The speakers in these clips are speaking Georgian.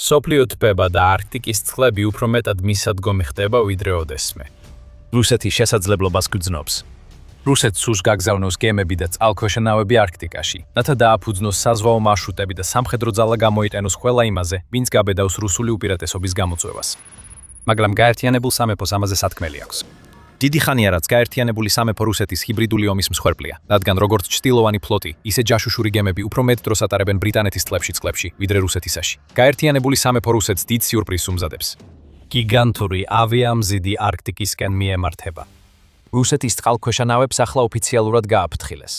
სოფლიო ტბება და არქტიკის წყლები უფრო მეტად მისადგომი ხდება ვიდრე ოდესმე. რუსეთი შესაძლებლობას გრძნობს. რუსეთს სურს გაგზავნოს გემები და წყალქვეშა ნავები არქტიკაში, რათა დააფუძნოს საზღვაო მარშრუტები და სამხედრო ძალა გამოიტანოს ყველა იმაზე, ვინც გაბედავს რუსული უპირატესობის გამოწვევას. მაგრამ გაერთიანებულ სამეფოს ამაზე სათქმელი აქვს. დიდი ხანია რაც გაერთიანებული სამეფო რუსეთის ჰიბრიდული ომის მსხვერპლია, რადგან როგორც ჩრდილოვანი ფლოტი, ისე ჯაშუშური გემები უფრო მეტ დროს ატარებენ ბრიტანეთის წყლებში, ვიდრე რუსეთისაში. გაერთიანებული სამეფო რუსეთს დიდ სიურპრიზს უმზადებს. გიგანტური ავიამზიდი არქტიკისკენ მიემართება. რუსეთის წყალქვეშა ნავებს ახლა ოფიციალურად გააფრთხილეს.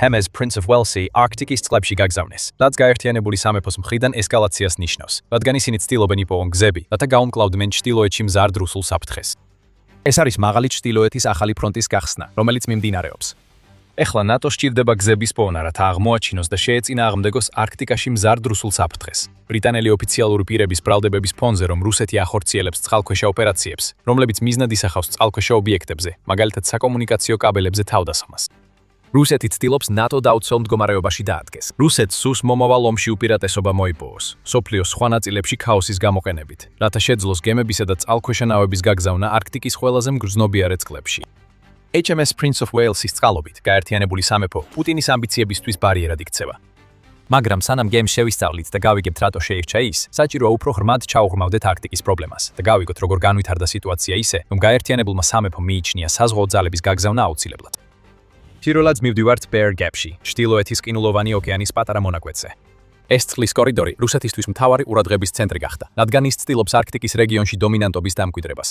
Hermes Prince of Walesი არქტიკის წყლებში გაგზავნეს, რაც გაერთიანებული სამეფოს მხრიდან ესკალაციას ნიშნავს, რადგან ისინი ცდილობენ იპოვონ გზები, რათა გაუმკლავდნენ ჩრდილოეთში მზარდ რუსულ საფრთხეს. ეს არის მაღალი ჩრდილოეთის ახალი ფრონტის გახსნა, რომელიც მიმდინარეობს. ეხლა ნატოს სჭირდება გზების პოვნა, რათა აღმოაჩინოს და შეეწინააღმდეგოს არქტიკაში მზარდ რუსულ საფრთხეს. ბრიტანელი ოფიციალური პირების ბრალდებების ფონზე, რომ რუსეთი ახორციელებს წყალქვეშა ოპერაციებს, რომლებიც მიზნად ისახავს წყალქვეშა ობიექტებზე, მაგალითად საკომუნიკაციო კაბელებზე თავდასხმას. რუსეთი ცდილობს ნატო დაუცველ მდგომარეობაში დაადგეს. რუსეთს სურს მომავალ ომში უპირატესობა მოიპოვოს, სოფლიოს სხვა ნაწილებში ქაოსის გამოყენებით, რათა შეძლოს გემებისა და წყალქვეშა ნავების გაგზავნა არქტიკის ყველაზე მგრძნობიარე წყლებში. HMS Prince of Walesის წყალობით გაერთიანებული სამეფო პუტინის ამბიციებისთვის ბარიერად იქცევა. მაგრამ სანამ გემს შევისწავლით და გავიგებთ რატო შეირჩა ის, საჭიროა უფრო ღრმად ჩაუღრმავდეთ არქტიკის პრობლემას და გავიგოთ როგორ განვითარდა სიტუაცია ისე, რომ გაერთიანებულმა სამეფომ მიიჩნია საზღვაო ძალების გაგზავნა აუცილებლად. თიროლადს მივდივართ Bear Gap-ში, ჩრდილოეთის ყინულოვანი ოკეანის პატარა მონაკვეთზე. ეს წყლის კორიდორი რუსეთისთვის მთავარი ყურადღების ცენტრი გახდა, რადგან ის ცდილობს არქტიკის რეგიონში დომინანტობის დამკვიდრებას.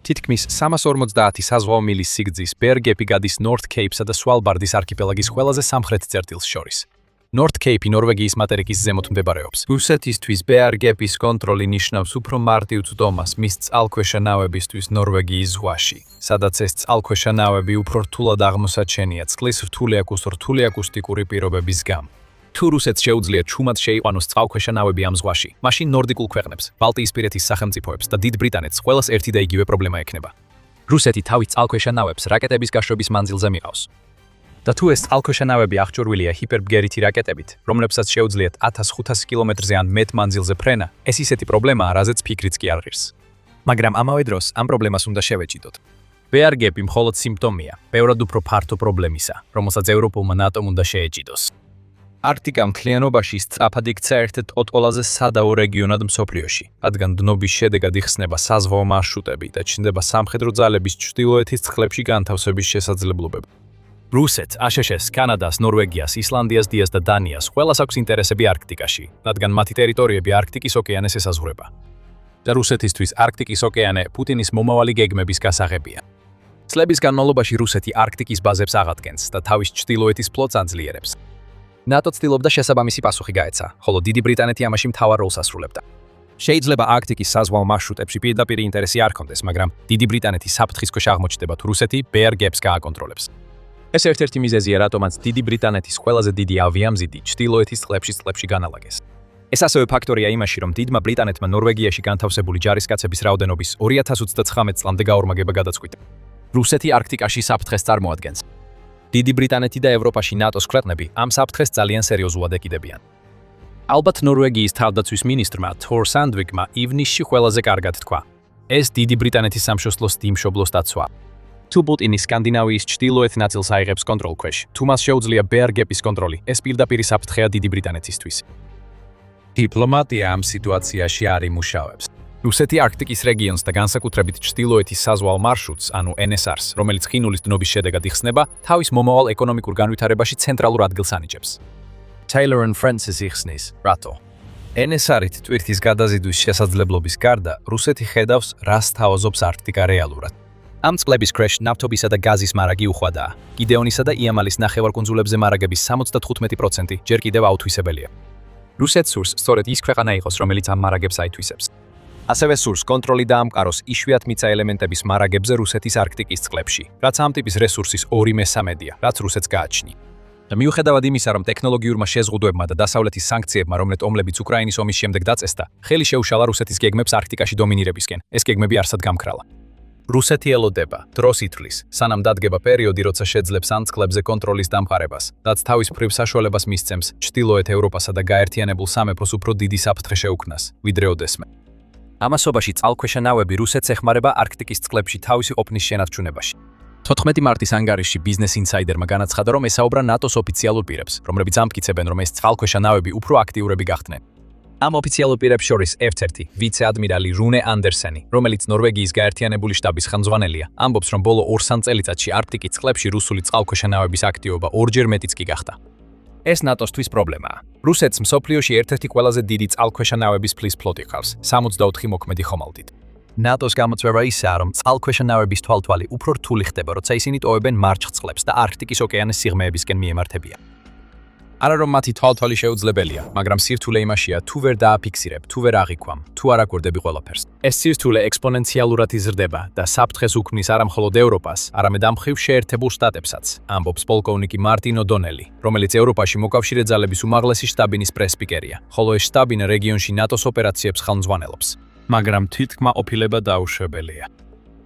თითქმის 350 საზღვაო მილის სიგრძის Bear Gap-ი გადის North Cape-სა და Svalbard-ის არქიპელაგის ყველაზე სამხრეთ წერტილს შორის. North Cape-ი ნორვეგიის მატერიკის ზემოთ მდებარეობს. რუსეთისთვის Bear Gap-ის კონტროლი ნიშნავს უფრო მარტივ წვდომას მის წყალქვეშა ნავებისთვის ნორვეგიის ზღვაში, სადაც ეს წყალქვეშა ნავები უფრო რთულად აღმოსაჩენია წყლის რთული აკუსტიკური პირობების გამო. თუ რუსეთს შეუძლია ჩუმად შეიყვანოს წყალქვეშა ნავები ამ ზღვაში, მაშინ ნორდიკულ ქვეყნებს, ბალტიისპირეთის სახელმწიფოებს და დიდ ბრიტანეთს ყველას ერთი და იგივე პრობლემა ექნება. რუსეთი თავის წყალქვეშა ნავებს რაკეტების გაშვების მანძილზე მიყავს. და თუ ეს წყალქვეშა ნავები აღჭურვილია ჰიპერბგერითი რაკეტებით, რომლებსაც შეუძლიათ 1500 კილომეტრზე ან მეტ მანძილზე ფრენა, ეს ისეთი პრობლემაა, რაზეც ფიქრიც კი არ ღირს. მაგრამ ამავე დროს ამ პრობლემას უნდა შევეჭიდოთ. Bear Gap-ი მხოლოდ სიმპტომია, ბევრად უფრო ფართო პრობლემისა, რომელსაც ევროპულმა ნატომ უნდა შეეჭიდოს. არქტიკა მთლიანობაში სწრაფად იქცა ერთ-ერთ ყველაზე სადაო რეგიონად მსოფლიოში, რადგან დნობის შედეგად იხსნება საზღვაო მარშრუტები და ჩნდება სამხედრო ძალების ჩრდილოეთის წყლებში განთავსების შესაძლებლობები. რუსეთს, აშშ-ს, კანადას, ნორვეგიას, ისლანდიას, დიას და დანიას ყველას აქვს ინტერესები არქტიკაში, რადგან მათი ტერიტორიები არქტიკის ოკეანეს ესაზღვრება. და რუსეთისთვის არქტიკის ოკეანე პუტინის მომავალი გეგმების გასაღებია. წლების განმავლობაში რუსეთი არქტიკის ბაზებს აღადგენს და თავის ჩრდილოეთის ფლოტს აძლიერებს. ნატო ცდილობდა შესაბამისი პასუხი გაეცა, ხოლო დიდი ბრიტანეთი ამაში მთავარ როლს ასრულებდა. შეიძლება არქტიკის საზღვაო მარშრუტებში პირდაპირ ინტერესი არ ჰქონდეს, მაგრამ დიდი ბრიტანეთი საფრთხის ქვეშ აღმოჩნდება თუ რუსეთი Bear Gap-ს გააკონტროლებს. ეს ერთ-ერთი მიზეზია, რატომაც დიდი ბრიტანეთის ყველაზე დიდი ავიამზიდი ჩრდილოეთის წყლებში განალაგეს. ეს ასევე ფაქტორია იმაში, რომ დიდმა ბრიტანეთმა ნორვეგიაში განთავსებული ჯარისკაცების რაოდენობის 2019 წლამდე გაორმაგება გადაწყვიტა. რუსეთი არქტიკაში საფრთხეს წარმოადგენს. დიდი ბრიტანეთი და ევროპაში ნატოს ქვეყნები ამ საფრთხეს ძალიან სერიოზულად ეკიდებიან. ალბათ ნორვეგიის თავდაცვის მინისტრმა Thor Sandvikმა ივნისში ყველაზე კარგად თქვა: ეს დიდი ბრიტანეთის სამშობლოს დიმშობლოს დაცვა. თუ პუტინი სკანდინავიის ჩრდილოეთ ნაწილს აიღებს კონტროლქვეშ, თუ მას შეუძლია Bear Gap-ის კონტროლი, ეს პირდაპირ საფრთხეა დიდი ბრიტანეთისთვის. დიპლომატია ამ სიტუაციაში არ იმუშავებს. რუსეთი არქტიკის რეგიონს და განსაკუთრებით ჩრდილოეთის საზღვაო მარშრუტს, ანუ NSR-ს, რომელიც ყინულის დნობის შედეგად იხსნება, თავის მომავალ ეკონომიკურ განვითარებაში ცენტრალურ ადგილს ანიჭებს. Taylor and Francis იხსნის, რატო? NSR-ით ტვირთის გადაზიდვის შესაძლებლობის გარდა, რუსეთი ხედავს, რას თავაზობს არქტიკა რეალურად. ამ წყლების ქვეშ ნავთობისა და გაზის მარაგი უხვადაა. გიდეონისა და იამალის ნახევარკუნძულებზე მარაგების 75% ჯერ კიდევ აუთვისებელია. რუსეთს სურს სწორედ ის ქვეყანა იყოს, რომელიც ამ მარაგებს აითვისებს. ასევე სურს კონტროლი დაამყაროს იშვიათ მიწა ელემენტების მარაგებზე რუსეთის არქტიკის წყლებში, რაც ამ ტიპის რესურსის 2/3-ია, რაც რუსეთს გააჩნია. და მიუხედავად იმისა, რომ ტექნოლოგიურმა შეზღუდვებმა და დასავლეთის სანქციებმა, რომლებიც ომლებიც უკრაინის ომის შემდეგ დაწესდა, ხელი შეუშალა რუსეთის გეგმებს არქტიკაში დომინირებისკენ, ეს გეგმები არსად გამქრალა. რუსეთი ელოდება, დროს ითვლის, სანამ დადგება პერიოდი, როცა შეძლებს ამ წყლებზე კონტროლის დამყარებას, რაც თავის მხრივ საშუალებას მისცემს ჩრდილოეთ ევროპასა და გაერთიანებულ სამეფოს უფრო დიდი საფრთხე შეუქმნას, ვიდრე ოდესმე. ამასობაში წყალქვეშა ნავები რუსეთს ეხმარება არქტიკის წყლებში თავისი ყოფნის შენარჩუნებაში. 14 მარტის ანგარიშში Business Insider-მა განაცხადა, რომ ესაუბრა ნატოს ოფიციალურ პირებს, რომლებიც ამტკიცებენ, რომ ეს წყალქვეშა ნავები უფრო აქტიურები გახდნენ. ამ ოფიციალურ პირებს შორის ერთ-ერთი ვიცე-ადმირალი რუნე ანდერსენი, რომელიც ნორვეგიის გაერთიანებული შტაბის ხელმძღვანელია, ამბობს, რომ ბოლო 2 წელიწადში არქტიკის წყლებში რუსული წყალქვეშა ნავების აქტივობა ორჯერ მეტიც კი გახდა. ეს ნატოსთვის პრობლემაა. რუსეთს მსოფლიოში ერთ-ერთი ყველაზე დიდი წყალქვეშა ნავების ფლის ფლოტი ყავს, 64 მოქმედი ხომალდით. ნატოს გამოწვევა ისაა, რომ წყალქვეშა ნავების თვალთვალი უფრო რთული ხდება, როცა ისინი ტოვებენ მარჯვ წყლებს და არქტიკის ოკეანის სიღრმეებისკენ მიემართებიან. არა რომ მათი თვალთვალი შეუძლებელია, მაგრამ სირთულე იმაშია, თუ ვერ დააფიქსირებ, თუ ვერ აღიქვამ, თუ არ აკვირდები ყველაფერს. ეს სირთულე ექსპონენციალურად იზრდება და საფრთხეს უქმნის არა მხოლოდ ევროპას, არამედ ამ მხრივ შეერთებულ შტატებსაც, ამბობს პოლკოვნიკი მარტინ ოდონელი, რომელიც ევროპაში მოკავშირე ძალების უმაღლესი შტაბინის პრესპიკერია, ხოლო ეს შტაბინა რეგიონში ნატოს ოპერაციებს ხელმძღვანელობს. მაგრამ თვითკმა ყოფილება დაუშვებელია.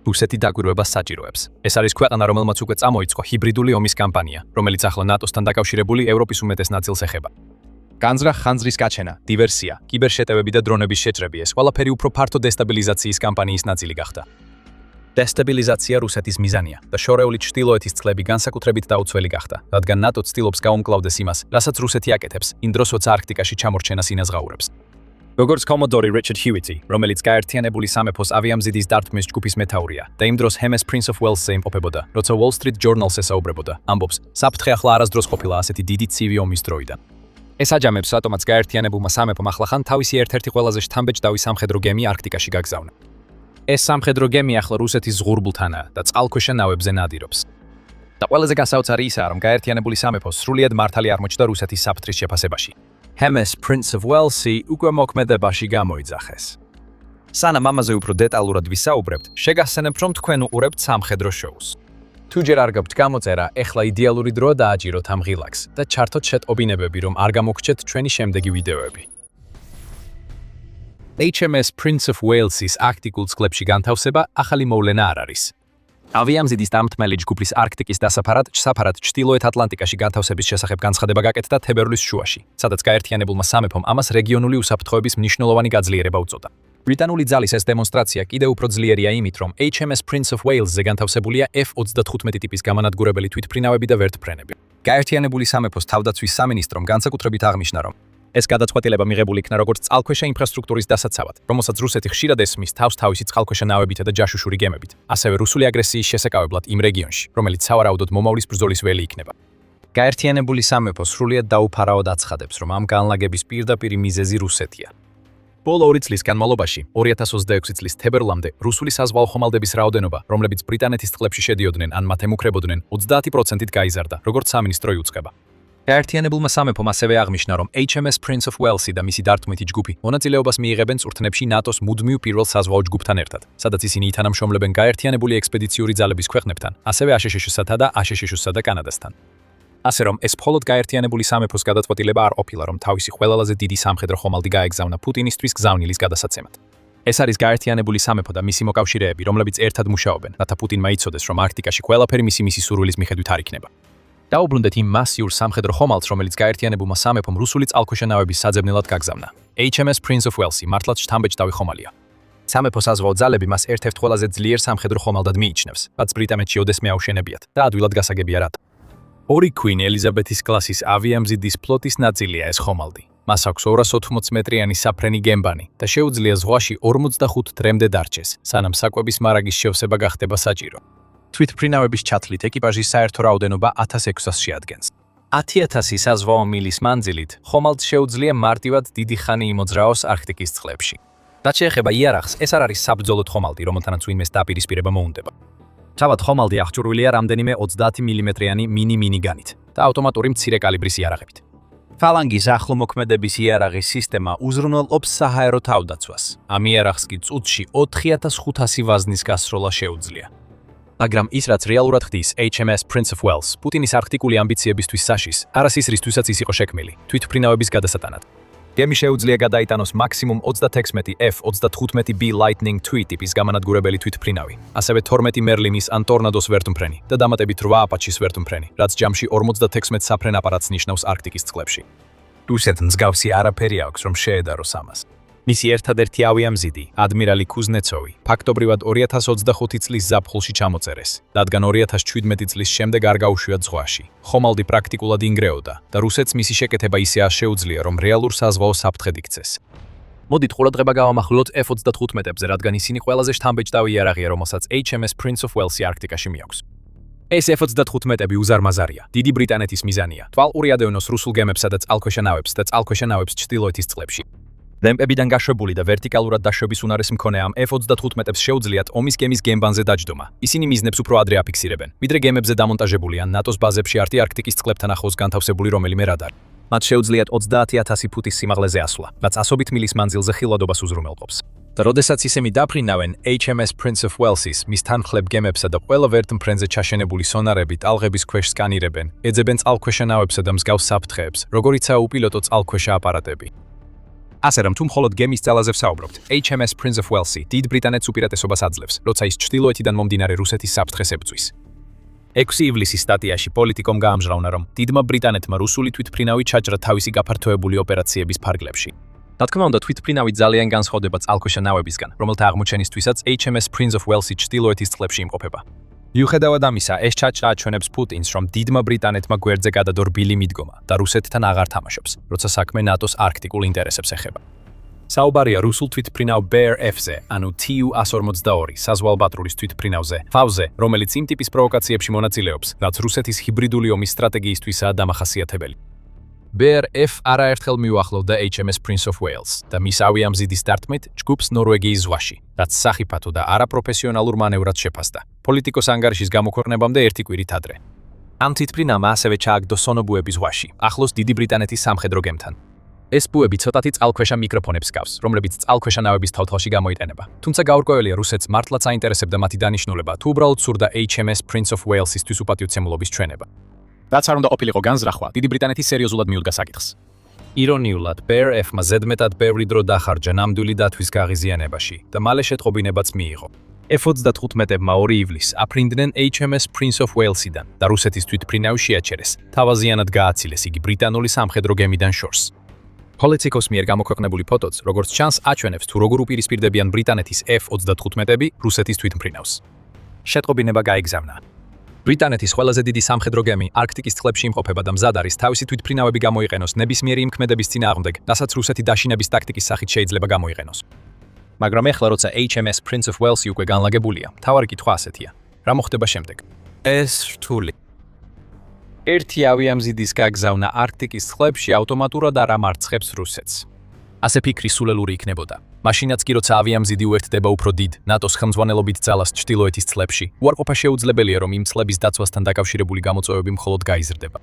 რუსეთი დაკვირვებას საჭიროებს. ეს არის ქვეყანა, რომელმაც უკვე წამოიწყო ჰიბრიდული ომის კამპანია, რომელიც ახლა ნატოსთან დაკავშირებული ევროპის უმეტეს ნაწილს ეხება. განზრახ ხანძრის გაჩენა, დივერსია, კიბერშეტევები და დრონების შეჭრები ეს ყველაფერი უფრო ფართო დესტაბილიზაციის კამპანიის ნაწილი გახდა. დესტაბილიზაცია რუსეთის მიზანია და შორეული ჩრდილოეთის წყლები განსაკუთრებით დაუცველი გახდა, რადგან ნატო ცდილობს გაუმკლავდეს იმას, რასაც რუსეთი აკეთებს, იმ დროს როცა არქტიკაში ჩამორჩენას ინაზღაურებს. როგორც კომოდორი რიჩარდ ჰიუიტი, რომელიც გაერთიანებული სამეფოს ავიამზიდის დარტყმის ჯგუფის მეთაურია და იმ დროს ჰემეს პრინს ოფ უელსზე იმყოფებოდა, როცა Wall Street Journal-ს ესაუბრებოდა, ამბობს, საფრთხე ახლა არასდროს ყოფილა ასეთი დიდი ცივი ომის დროიდან. ეს აჯამებს, რატომაც გაერთიანებულმა სამეფომ ახლახან თავისი ერთ-ერთი ყველაზე შთამბეჭდავი სამხედრო გემი არქტიკაში გაგზავნა. ეს სამხედრო გემი ახლა რუსეთის ზღურბულთანაა და წყალქვეშა ნავებზე ნადირობს. და ყველაზე გასაოცარი ისაა, რომ გაერთიანებული სამეფო სრულიად მართალი არ მოჩნდა რუსეთის საფრთხის შეფასებაში. ჰემეს პრინს ოფ უელსი უკვე მოქმედებაში გამოიძახეს. სანამ ამაზე უფრო დეტალურად ვისაუბრებთ, შეგახსენებთ, რომ თქვენ უყურებთ სამხედრო შოუს. თუ ჯერ არ გაქვთ გამოწერა, ეხლა იდეალური დროა დააჭიროთ ამ ღილაკს და ჩართოთ შეტყობინებები, რომ არ გამოგრჩეთ ჩვენი შემდეგი ვიდეოები. HMS Prince of Wales-ის არქტიკულ წყლებში განთავსება ახალი მოვლენა არ არის. ავიამზიდის დამთმელი ჯგუფის არქტიკის დასაფარად ჩრდილოეთ ატლანტიკაში განთავსების შესახებ განცხადება გაკეთდა თებერვლის შუაში, სადაც გაერთიანებულმა სამეფომ ამას რეგიონული უსაფრთხოების მნიშვნელოვანი გაძლიერება უწოდა. ბრიტანული ძალის ეს დემონსტრაცია კიდევ უფრო ძლიერია იმით, რომ HMS Prince of Wales-ზე განთავსებულია F-35 ტიპის გამანადგურებელი თვითმფრინავები და ვერტმფრენები. გაერთიანებული სამეფოს თავდაცვის სამინისტრომ განსაკუთრებით აღნიშნა, რომ ეს გადაწყვეტილება მიღებული იქნა როგორც წყალქვეშა ინფრასტრუქტურის დასაცავად, რომელსაც რუსეთი ხშირად ესმის თავისი წყალქვეშა ნავებით და ჯაშუშური გემებით, ასევე რუსული აგრესიის შესაკავებლად იმ რეგიონში, რომელიც სავარაუდოდ მომავლის ბრძოლის ველი იქნება. გაერთიანებული სამეფო სრულიად დაუფარავად აცხადებს, რომ ამ განლაგების პირდაპირი მიზეზი რუსეთია. ბოლო 2 წლის განმავლობაში, 2026 წლის თებერვლამდე, რუსული საზღვაო ხომალდების რაოდენობა, რომლებიც ბრიტანეთის წყლებში შედიოდნენ ან მათ ემუქრებოდნენ, 30%-ით გაიზარდა, როგორც სამინისტრო იუწყება. გაერთიანებულმა სამეფომ ასევე აღნიშნა, რომ HMS Prince of Wales-ი და მისი დარტყმითი ჯგუფი მონაწილეობას მიიღებენ წვრთნებში ნატოს მუდმივ პირველ საზღვაო ჯგუფთან ერთად, სადაც ისინი ითანამშრომლებენ გაერთიანებული ექსპედიციური ძალების ქვეყნებთან, ასევე ASHS-სა და ASHS-სა და კანადასთან. ასე რომ, ეს მხოლოდ გაერთიანებული სამეფოს გადაწყვეტილება არ ყოფილა, რომ თავისი ყველაზე დიდი სამხედრო ხომალდი გაეგზავნა პუტინისთვის გზავნილის გადასაცემად. ეს არის გაერთიანებული სამეფო და მისი მოკავშირეები, რომლებიც ერთად მუშაობენ, რათა პუტინმა იცოდეს, რომ არქტიკაში ყველაფერი მისი სურვილის მიხედვით არ იქნება. დაუბრუნდეთ იმ მასიურ სამხედრო ხომალდს, რომელიც გაერთიანებულმა სამეფომ რუსული წყალქვეშა ნავების საძებნელად გაგზავნა. HMS Prince of Wales-ი მართლაც შთამბეჭდავი ხომალია. სამეფო საზღვაო ძალები მას ერთ-ერთ ყველაზე ძლიერ სამხედრო ხომალდად მიიჩნევს, რაც ბრიტანეთში ოდესმე აუშენებიათ და ადვილად გასაგებია რატო. 2 Queen Elizabeth-ის კლასის ავიამზიდის ფლოტის ნაწილია ეს ხომალდი. მას აქვს 280 მეტრიანი საფრენი გემბანი და შეუძლია ზღვაში 45 დღემდე დარჩეს, სანამ საკვების მარაგის შევსება გახდება საჭირო. თვითმფრინავების ჩათვლით ეკიპაჟის საერთო რაოდენობა 1600-ს შეადგენს. 10,000 საზღვაო მილის მანძილით ხომალდს შეუძლია მარტივად დიდი ხანი იმოძრაოს არქტიკის წყლებში. რაც შეეხება იარაღს, ეს არ არის საბრძოლო ხომალდი, რომელთანაც ვინმეს დაპირისპირება მოუნდება. თავად ხომალდი აღჭურვილია რამდენიმე 30 მმ-იანი მინიგანით და ავტომატური მცირე კალიბრის იარაღებით. ფალანგის ახლომოქმედების იარაღის სისტემა უზრუნველყოფს საჰაერო თავდაცვას. ამ იარაღს კი წუთში 4500 ვაზნის გასროლა შეუძლია. მაგრამ ის, რაც რეალურად ხდის HMS Prince of Wales, პუტინის არქტიკული ამბიციებისთვის საშის, არას ის, რისთვისაც ის იყო შექმნილი, თვითმფრინავების გადასატანად. გემი შეუძლია გადაიტანოს მაქსიმუმ 36 F-35B Lightning II ტიპის გამანადგურებელი თვითმფრინავი, ასევე 12 მერლინის ან ტორნადოს ვერტმფრენი და დამატებით 8 აპაჩის ვერტმფრენი, რაც ჯამში 56 საფრენ აპარატს ნიშნავს არქტიკის წყლებში. რუსეთს მსგავსი არაფერი აქვს, რომ შეედაროს ამას. მისი ერთადერთი ავიამზიდი, ადმირალი კუზნეცოვი, ფაქტობრივად 2025 წლის ზაფხულში ჩამოწერეს, რადგან 2017 წლის შემდეგ არ გაუშვიათ ზღვაში. ხომალდი პრაქტიკულად ინგრეოდა და რუსეთს მისი შეკეთება ისე შეუძლია, რომ რეალურ საზღვაო საფრთხედ იქცეს. მოდით ყურადღება გავამახვილოთ F-35-ებზე, რადგან ისინი ყველაზე შთამბეჭდავი იარაღია, რომელსაც HMS Prince of Wales-ი არქტიკაში მიაქვს. ეს F-35-ები უზარმაზარია, დიდი ბრიტანეთის მიზანია. თვალყური ადევნოს რუსულ გემებსა და წყალქვეშა ნავებს და წყალქვეშა ნავებს ჩრდილოეთის წყლებში. რემპებიდან გაშვებული და ვერტიკალურად დაშვების უნარის მქონე ამ F-35-ებს შეუძლიათ ომის გემის გემბანზე დაჯდომა. ისინი მიზნებს უფრო ადრე აფიქსირებენ, ვიდრე გემებზე დამონტაჟებული ან ნატოს ბაზებში არტი არქტიკის წყლებთან ახლოს განთავსებული რომელიმე რადარი. მათ შეუძლიათ 30,000 ფუტის სიმაღლეზე ასვლა, რაც ასობით მილის მანძილზე ხილვადობას უზრუნველყოფს. და როდესაც ისინი დაფრინავენ HMS Prince of Wales-ის მის თანმხლებ გემებსა და ყველა ვერტმფრენზე ჩაშენებული სონარები ტალღების ქვეშ სკანირებენ, ეძებენ წყალქვეშა ნავებსა და მსგავს საფრთხეებს, როგორიცაა უპილოტო წყალქვეშა აპარატები. ასე რომ თუ მხოლოდ გემის ძალაზე ვსაუბრობთ, HMS Prince of Wales-ი დიდ ბრიტანეთს უპირატესობას აძლევს, როცა ის ჩრდილოეთიდან მომდინარე რუსეთის საფრთხეს ებრძვის. 6 ივლისის სტატიაში პოლიტიკომ გაამჟღავნა, რომ დიდმა ბრიტანეთმა რუსული თვითმფრინავი ჩაჭრა თავისი გაფართოებული ოპერაციების ფარგლებში. რა თქმა უნდა, თვითმფრინავი ძალიან განსხვავდება წყალქვეშა ნავებისგან, რომელთა აღმოჩენისთვისაც HMS Prince of Wales-ი ჩრდილოეთის წყლებში იმყოფება. მიუხედავად ამისა, ეს ჩაჭრა აჩვენებს პუტინს, რომ დიდმა ბრიტანეთმა გვერდზე გადადო რბილი მიდგომა და რუსეთთან აღარ თამაშობს, როცა საქმე ნატოს არქტიკულ ინტერესებს ეხება. საუბარია რუსულ თვითმფრინავ Bear F-ზე, ანუ Tu-142 საზღვაო პატრულის თვითმფრინავზე, FAV-ზე, რომელიც იმ ტიპის პროვოკაციებში მონაწილეობს, რაც რუსეთის ჰიბრიდული ომის სტრატეგიისთვისაა დამახასიათებელი. Bear F არაერთხელ მიუახლოვდა HMS Prince of Wales და მის ავიამზიდის დარტყმით ჯგუფს ნორვეგიის ზღვაში, რაც სახიფათო და არაპროფესიონალურ მანევრად შეფასდა. პოლიტიკოს ანგარიშის გამოქვეყნებამდე ერთი კვირით ადრე. ამ თვითმფრინავმა ასევე ჩააგდო სონობუების ზღვაში, ახლოს დიდი ბრიტანეთის სამხედრო გემთან. ეს ბუები ცოტათი წყალქვეშა მიკროფონებს ჰგავს, რომლებიც წყალქვეშა ნავების თავთვალში გამოიყენება. თუმცა გაურკვეველია რუსეთს მართლაც აინტერესებდა მათი დანიშნულება, თუ უბრალოდ სურდა HMS Prince of Wales-ისთვის უპატიოცემულობის ჩვენება. რაც არ უნდა ყოფილიყო განზრახვა, დიდი ბრიტანეთი სერიოზულად მიუდგა საკითხს. ირონიულად, Bear F-მა ზედმეტად ბევრი დრო დახარჯა ნამდვილი დათვის გაღიზიანებაში და მალე შეტყობინებაც მიიღო. F-35-ებმა 2 ივლისს აფრინდნენ HMS Prince of Wales-იდან და რუსეთის თვითმფრინავი შეაჩერეს. თავაზიანად გააცილეს იგი ბრიტანული სამხედრო გემიდან შორს. პოლიციკოს მიერ გამოქვეყნებული ფოტოც, როგორც ჩანს, აჩვენებს თუ როგორ უპირისპირდებიან ბრიტანეთის F-35-ები რუსეთის თვითმფრინავს. შეტყობინება გაიგზავნა. ბრიტანეთის ყველაზე დიდი სამხედრო გემი არქტიკის წყლებში იმყოფება და მზად არის თავისი თვითმფრინავები გამოიყენოს ნებისმიერი იმ ქმედების წინააღმდეგ, რასაც რუსეთი დაშინების ტაქტიკის სახით შეიძლება გამოიყენოს. მაგრამ ეხლა როცა HMS Prince of Wales-ი უკვე განლაგებულია, მთავარი კითხვა ასეთია: რა მოხდება შემდეგ? ეს რთული. ერთი ავიამზიდის გაგზავნა არქტიკის წყლებში ავტომატურად არ ამარცხებს რუსეთს. ასე ფიქრი სულელური იქნებოდა. მაშინაც კი როცა ავიამზიდი უერთდება უფრო დიდ ნატოს ხელმძღვანელობით ძალას ჩრდილოეთის წყლებში, უარყოფა შეუძლებელია, რომ იმ წყლების დაცვასთან დაკავშირებული გამოწვევები მხოლოდ გაიზრდება.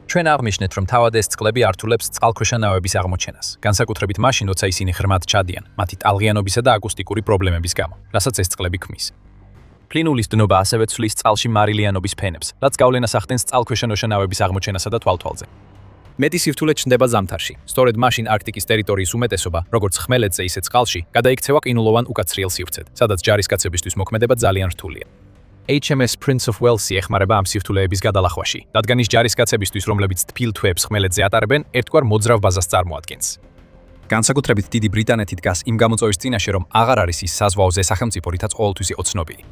ჩვენ აღნიშნეთ, რომ თავად ეს წყლები ართულებს წყალქვეშა ნავების აღმოჩენას, განსაკუთრებით მაშინ, როცა ისინი ღრმად ჩადიან, მათი ტალღიანობისა და აკუსტიკური პრობლემების გამო, რასაც ეს წყლები ქმნის. პლინულის დნობა ასევე ცვლის წყალში მარილიანობის ფენებს, რაც გავლენას ახდენს წყალქვეშა ნავების აღმოჩენასა და თვალთვალზე. მეტი სირთულე ჩნდება ზამთარში. სწორედ მაშინ არქტიკის ტერიტორიის უმეტესობა, როგორც ხმელეთზე, ისე წყალში, გადაიქცევა ყინულოვან უკაცრიელ სივრცედ, სადაც ჯარისკაცებისთვის მოქმედება ძალიან რთულია. HMS Prince of Wales-ი ეხმარება ამ სირთულეების გადალახვაში, რადგან ის ჯარისკაცებისთვის, რომლებიც თბილ თვეებს ხმელეთზე ატარებენ, ერთგვარ მოძრავ ბაზას წარმოადგენს. განსაკუთრებით დიდი ბრიტანეთი დგას იმ გამოწვევის წინაშე, რომ აღარ არის ის საზღვაო სახელმწიფო, რითაც ყოველთვის იყო ცნობილი.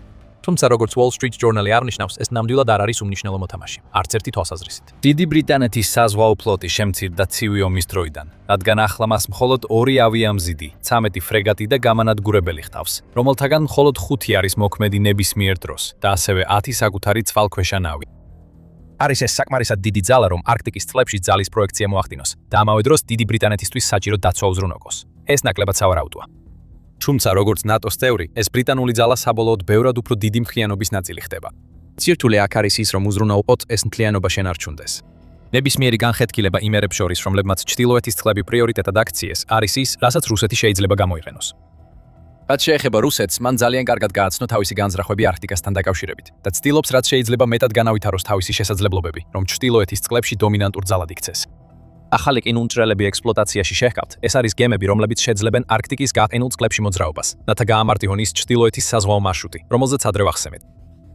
თუმცა როგორც Wall Street Journal-ი არნიშნავს, ეს ნამდვილად არ არის უმნიშვნელო მოთამაშე, არც ერთი თვალსაზრისით. დიდი ბრიტანეთის საზღვაო ფლოტი შემცირდა ცივი ომის დროიდან, რადგან ახლა მას მხოლოდ 2 ავიამზიდი, 13 ფრეგატი და გამანადგურებელი ჰყავს, რომელთაგან მხოლოდ 5 არის მოქმედი ნებისმიერ დროს და ასევე 10 საკუთარი წყალქვეშა ნავი. არის ეს საკმარისად დიდი ძალა, რომ არქტიკის წყლებში ძალის პროექცია მოახდინოს და ამავე დროს დიდი ბრიტანეთისთვის საჭირო დაცვა უზრუნველყოს. ეს ნაკლებად სავარაუდოა. თუმცა როგორც ნატოს წევრი, ეს ბრიტანული ძალა საბოლოოდ ბევრად უფრო დიდი მთლიანობის ნაწილი ხდება. სირთულე აქ არის ის, რომ უზრუნველყოთ ეს მთლიანობა შენარჩუნდეს. ნებისმიერი განხეთქილება იმერებს შორის, რომლებმაც ჩრდილოეთის წყლები პრიორიტეტად აქციეს, არის ის, რასაც რუსეთი შეიძლება გამოიყენოს. რაც შეეხება რუსეთს, მან ძალიან კარგად გააცნო თავისი განზრახვები არქტიკასთან დაკავშირებით და ცდილობს, რაც შეიძლება მეტად განავითაროს თავისი შესაძლებლობები, რომ ჩრდილოეთის წყლებში დომინანტურ ძალად იქცეს. ახალი ყინულმჭრელები ექსპლუატაციაში შეჰყავთ. ეს არის გემები, რომლებიც შეძლებენ არქტიკის გაყინულ წყლებში მოძრაობას, რათა გაამარტივონ ის ჩრდილოეთის საზღვაო მარშრუტი, რომელზეც ადრე ვახსენეთ.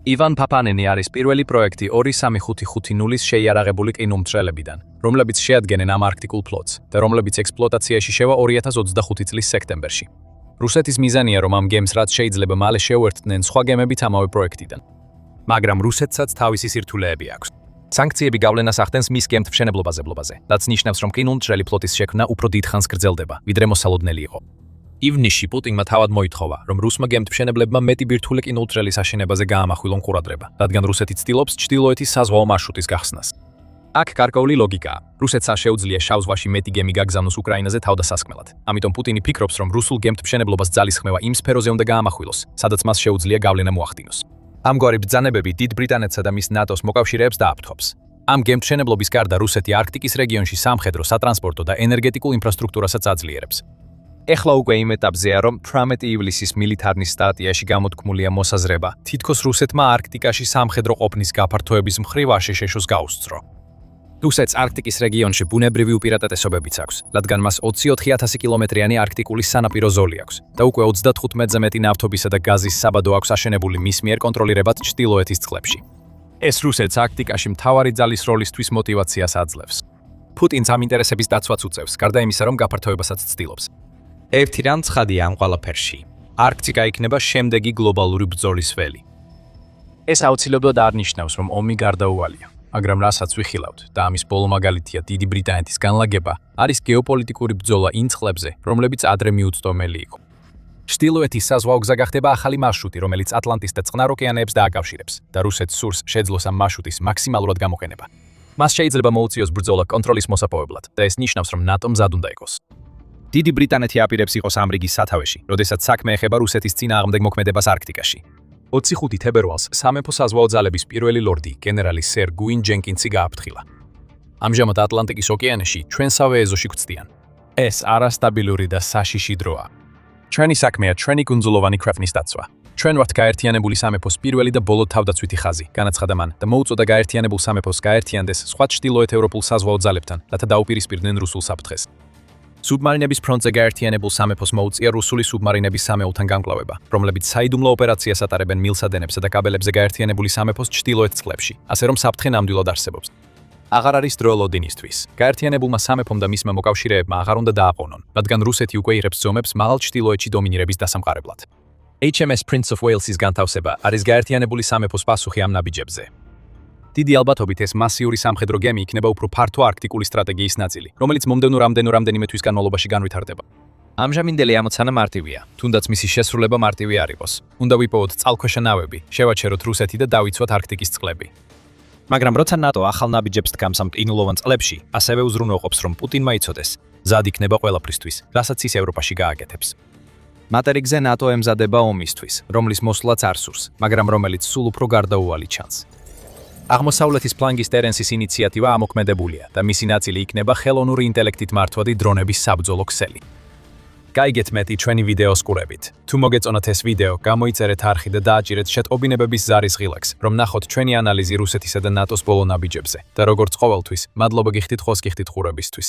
ივან პაპანენი არის პირველი პროექტი 23550-ის შეიარაღებული ყინულმჭრელებიდან, რომლებიც შეადგენენ ამ არქტიკულ ფლოტს და რომლებიც ექსპლუატაციაში შევა 2025 წლის სექტემბერში. რუსეთის მიზანია, რომ ამ გემს რაც შეიძლება მალე შეუერთდნენ სხვა გემებით ამავე პროექტიდან. მაგრამ რუსეთსაც თავისი სირთულეები აქვს. სანქციები გავლენას ახდენს მის გემთმშენებლობაზე, რაც ნიშნავს, რომ ყინულმჭრელი ფლოტის შექმნა უფრო დიდხანს გრძელდება, ვიდრე მოსალოდნელი იყო. ივნისში პუტინმა თავად მოითხოვა, რომ რუსმა გემთმშენებლებმა მეტი ბირთვული ყინულმჭრელის აშენებაზე გაამახვილონ ყურადღება, რადგან რუსეთი ცდილობს ჩრდილოეთის საზღვაო მარშრუტის გახსნას. აქ გარკვეული ლოგიკაა. რუსეთს არ შეუძლია შავ ზღვაში მეტი გემი გაგზავნოს უკრაინაზე თავდასასხმელად. ამიტომ პუტინი ფიქრობს, რომ რუსულ გემთმშენებლობას ძალისხმევა იმ სფეროზე უნდა გაამახვილოს, სადაც მას შეუძლია გავლენა მოახდინოს. ამგვარი ბრძანებები დიდ ბრიტანეთსა და მის ნატოს მოკავშირეებს დააფრთხობს. ამ გემთმშენებლობის გარდა რუსეთი არქტიკის რეგიონში სამხედრო, სატრანსპორტო და ენერგეტიკულ ინფრასტრუქტურასაც აძლიერებს. ეხლა უკვე იმ ეტაპზეა, რომ 18 ივლისის მილიტარნის სტატიაში გამოთქმულია მოსაზრება, თითქოს რუსეთმა არქტიკაში სამხედრო ყოფნის გაფართოების მხრივ არ შეშეშოს გაუსწრო. რუსეთს არქტიკის რეგიონში ბუნებრივი უპირატესობებიც აქვს, რადგან მას 24000 კილომეტრიანი არქტიკული სანაპირო ზოლი აქვს და უკვე 35-ზე მეტი ნავთობისა და გაზის საბადო აქვს აშენებული მის მიერ კონტროლირებად ჩრდილოეთის წყლებში. ეს რუსეთს არქტიკაში მთავარი ძალის როლისთვის მოტივაციას აძლევს. პუტინს ამ ინტერესების დაცვაც უწევს, გარდა იმისა, რომ გაფართოებასაც ცდილობს. ერთი რამ ცხადია ამ ყველაფერში. არქტიკა იქნება შემდეგი გლობალური ბრძოლის ველი. ეს აუცილებლად არ ნიშნავს, რომ ომი გარდაუვალია. მაგრამ რასაც ვიხილავთ და ამის ბოლო მაგალითია დიდი ბრიტანეთის განლაგება, არის გეოპოლიტიკური ბრძოლა იმ წყლებზე, რომლებიც ადრე მიუწვდომელი იყო. ჩრდილოეთის საზღვაო გზა გახდება ახალი მარშრუტი, რომელიც ატლანტის და წყნარ ოკეანეებს დააკავშირებს და რუსეთს სურს შეძლოს ამ მარშრუტის მაქსიმალურად გამოყენება. მას შეიძლება მოუწიოს ბრძოლა კონტროლის მოსაპოვებლად და ეს ნიშნავს, რომ ნატომ მზად უნდა იყოს. დიდი ბრიტანეთი აპირებს იყოს ამ რიგის სათავეში, როდესაც საქმე ეხება რუსეთის წინააღმდეგ მოქმედებას არქტიკაში. 25 თებერვალს სამეფო საზღვაო ძალების პირველი ლორდი, გენერალი სერ გუინ ჯენკინსი გააფრთხილა. ამჟამად ატლანტიკის ოკეანეში ჩვენსავე ეზოში გვწდიან. ეს არასტაბილური და საშიში დროა. ჩვენი საქმეა ჩვენი კუნძულოვანი ქვეყნის დაცვა. ჩვენ ვართ გაერთიანებული სამეფოს პირველი და ბოლო თავდაცვითი ხაზი, განაცხადა მან და მოუწოდა გაერთიანებულ სამეფოს გაერთიანდეს სხვა ჩრდილოეთ ევროპულ საზღვაო ძალებთან, რათა დაუპირისპირდნენ რუსულ საფრთხეს. სუბმარინების ფრონტზე გაერთიანებულ სამეფოს მოუწია რუსული სუბმარინების სამეულთან გამკლავება, რომლებიც საიდუმლო ოპერაციას ატარებენ მილსადენებსა და კაბელებზე გაერთიანებული სამეფოს ჩრდილოეთ წყლებში, ასე რომ საფრთხე ნამდვილად არსებობს. აღარ არის დრო ლოდინისთვის. გაერთიანებულმა სამეფომ და მისმა მოკავშირეებმა აღარ უნდა დააყოვნონ, რადგან რუსეთი უკვე იღებს ზომებს მაღალ ჩრდილოეთში დომინირების დასამყარებლად. HMS Prince of Wales-ის განთავსება არის გაერთიანებული სამეფოს პასუხი ამ ნაბიჯებზე. დიდი ალბათობით ეს მასიური სამხედრო გემი იქნება უფრო ფართო არქტიკული სტრატეგიის ნაწილი, რომელიც მომდევნო რამდენიმე თვის განმავლობაში განვითარდება. ამჟამინდელი ამოცანა მარტივია, თუნდაც მისი შესრულება მარტივი არ იყოს. უნდა ვიპოვოთ წყალქვეშა ნავები, შევაჩეროთ რუსეთი და დავიცვათ არქტიკის წყლები. მაგრამ როცა ნატო ახალ ნაბიჯებს დგამს ამ ყინულოვან წყლებში, ასევე უზრუნველყოფს, რომ პუტინმა იცოდეს, მზად იქნება ყველაფრისთვის, რასაც ის ევროპაში გააკეთებს. მატერიკზე ნატო ემზადება ომისთვის, რომლის მოსვლაც არ სურს, მაგრამ რომელიც სულ უფრო გარდაუვალი ჩანს. აღმოსავლეთის ფლანგის ტერენსის ინიციატივა ამოქმედებულია და მისი ნაწილი იქნება ხელოვნური ინტელექტით მართვადი დრონების საბრძოლო ქსელი. გაიგეთ მეტი ჩვენი ვიდეოს ყურებით. თუ მოგეწონათ ეს ვიდეო, გამოიწერეთ არხი და დააჭირეთ შეტყობინებების ზარის ღილაკს, რომ ნახოთ ჩვენი ანალიზი რუსეთისა და ნატოს ბოლო ნაბიჯებზე და როგორც ყოველთვის, მადლობა გიხდით ხოლმე ყურებისთვის.